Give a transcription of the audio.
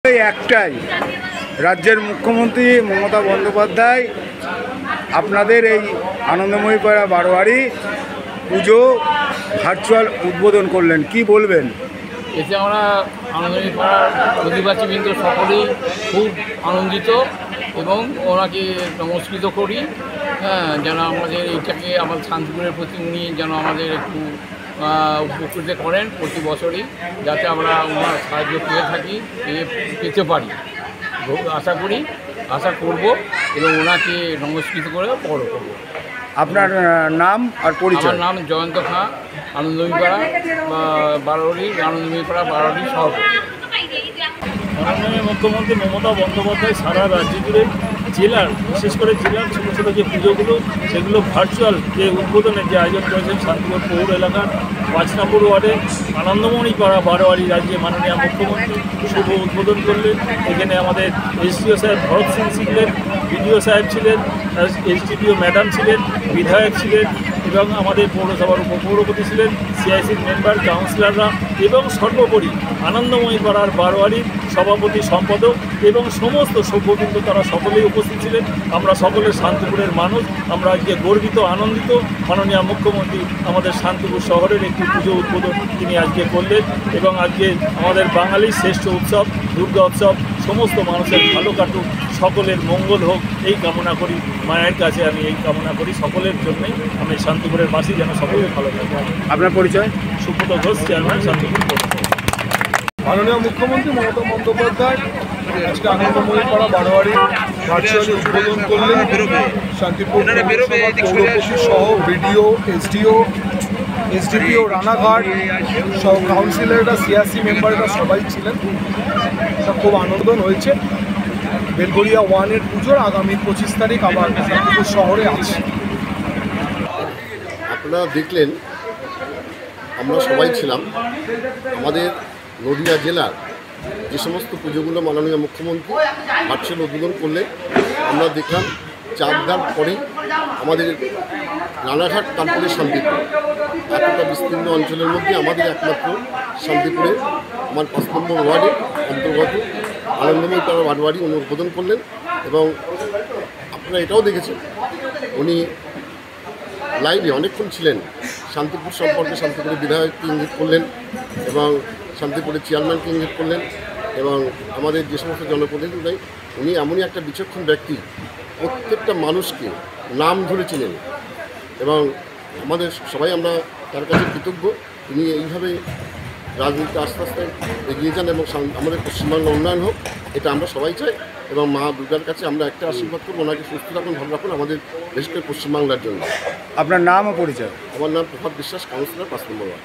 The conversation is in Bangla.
একটাই, রাজ্যের মুখ্যমন্ত্রী মমতা বন্দ্যোপাধ্যায় আপনাদের এই আনন্দময়ী পাড়া বারোয়ারি পুজো ভার্চুয়াল উদ্বোধন করলেন, কি বলবেন? এতে আমরা আনন্দময়ী পাড়ার অধিবাসীবৃন্দ সকলেই খুব আনন্দিত এবং ওনাকে নমস্কৃত করি। যেন আমাদের এইটাকে আমাদের শান্তিপুরের প্রতি উনি যেন আমাদের একটু উপকৃত করেন প্রতি বছরই, যাতে আমরা ওনার সাহায্য পেয়ে থাকি, পেতে পারি আশা করব এবং ওনাকে নমস্কৃত করে বড় করব। আপনার নাম আর পরিচয়? আমার নাম জয়ন্ত খাঁ, আনন্দময়ী পাড়া আনন্দময়ী পাড়া বারোয়ারি সভাপতি। মাননীয় মুখ্যমন্ত্রী মমতা বন্দ্যোপাধ্যায় সারা রাজ্য জুড়ে জেলার, বিশেষ করে জেলার ছোটো ছোটো যে পুজোগুলো সেগুলো ভার্চুয়াল যে উদ্বোধনের যে আয়োজন করেছেন শান্তিপুর পৌর এলাকার 5 নম্বর ওয়ার্ডে আনন্দময়ী পাড়া বারোয়ারি রাজ্যে মাননীয় মুখ্যমন্ত্রী শুভ উদ্বোধন করলেন। এখানে আমাদের এসডিও সাহেব ভরত সিং ছিলেন, বিডিও সাহেব ছিলেন, এসডিপিও ম্যাডাম ছিলেন, বিধায়ক ছিলেন এবং আমাদের পৌরসভার উপপৌরপতি ছিলেন, সিআইসির মেম্বার, কাউন্সিলররা এবং সর্বোপরি আনন্দময়ী পাড়ার বারোয়ারির সভাপতি, সম্পাদক এবং সমস্ত সভ্যবৃন্দ তারা সকলেই উপস্থিত ছিলেন। আমরা সকলে শান্তিপুরের মানুষ, আমরা আজকে গর্বিত, আনন্দিত। মাননীয় মুখ্যমন্ত্রী আমাদের শান্তিপুর শহরের একটি পুজো উদ্বোধন তিনি আজকে করলেন এবং আজকে আমাদের বাঙালির শ্রেষ্ঠ উৎসব দুর্গা উৎসব সমস্ত মানুষের ভালো কাটুক, সকলের মঙ্গল হোক এই কামনা করি। মায়ের কাছে আমি এই কামনা করি সকলের জন্যই, আমি শান্তিপুরের বাসী যেন সকলের ভালো থাকে। আপনার পরিচয়? সুব্রত ঘোষ, চেয়ারম্যান, শান্তিপুর। মাননীয় মুখ্যমন্ত্রী মমতা বন্দ্যোপাধ্যায় আজকে আনন্দময়ী পাড়া বারোয়ারি ভার্চুয়ালি উদ্বোধন করলেন। শান্তিপুর পৌরপতি সহ বিডিও, এসডিপিও, রানাঘাট সহ কাউন্সিলররা, সিআরসি মেম্বাররা সবাই ছিলেন। এটা খুব আনন্দন হয়েছে। বেলগড়িয়া 1-এর পুজোর আগামী 25 তারিখ আবার শান্তিপুর শহরে আছে। আপনারা দেখলেন, আমরা সবাই ছিলাম। আমাদের নদিয়া জেলার যে সমস্ত পুজোগুলো মাননীয় মুখ্যমন্ত্রী ভার্চুয়াল উদ্বোধন করলেন, আমরা দেখলাম চাকদার পরে আমাদের রানাঘাট, তারপরে শান্তিপুর, এতটা বিস্তীর্ণ অঞ্চলের মধ্যে আমাদের একমাত্র শান্তিপুরে আমার 5 নম্বর ওয়ার্ডে অন্তর্গত আনন্দময়ী পাড়া বারোয়ারি উনি উদ্বোধন করলেন। এবং আপনারা এটাও দেখেছেন উনি লাইভে অনেকক্ষণ ছিলেন, শান্তিপুর সম্পর্কে শান্তিপুরের বিধায়ককে ইঙ্গিত করলেন এবং শান্তিপুরের চেয়ারম্যানকে ইঙ্গিত করলেন এবং আমাদের যে সমস্ত জনপ্রতিনিধি, উনি এমনই একটা বিচক্ষণ ব্যক্তি, প্রত্যেকটা মানুষকে নাম ধরে চিনেন এবং আমাদের সবাই আমরা তার কাছে কৃতজ্ঞ। তিনি এইভাবে রাজনীতিতে আস্তে আস্তে এগিয়ে যান এবং আমাদের পশ্চিমবাংলা উন্নয়ন হোক, এটা আমরা সবাই চাই। এবং মা দুর্গার কাছে আমরা একটা আশীর্বাদ করবো, ওনাকে সুস্থ রাখুন, ভালো রাখুন আমাদের বিশেষ করে পশ্চিমবাংলার জন্য। আপনার নাম ও পরিচয়? আমার নাম প্রভাত বিশ্বাস, কাউন্সিলর, 5 নম্বর ওয়ার্ড।